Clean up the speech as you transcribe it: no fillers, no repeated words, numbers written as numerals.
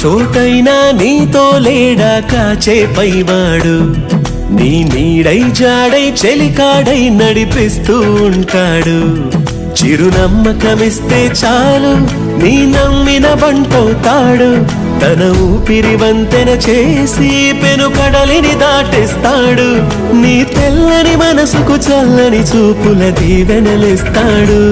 చోటైనా నీతో లేడా కాచే పైవాడు నీ నీడై జాడై చెలికాడై నడిపిస్తూ ఉంటాడు చిరునమ్మకమిస్తే చాలు నీ నమ్మిన బంటవుతాడు తన ఊపిరి వంతెన చేసి పెను కడలిని దాటేస్తాడు నీ తెల్లని మనసుకు చల్లని చూపుల దీవెనలిస్తాడు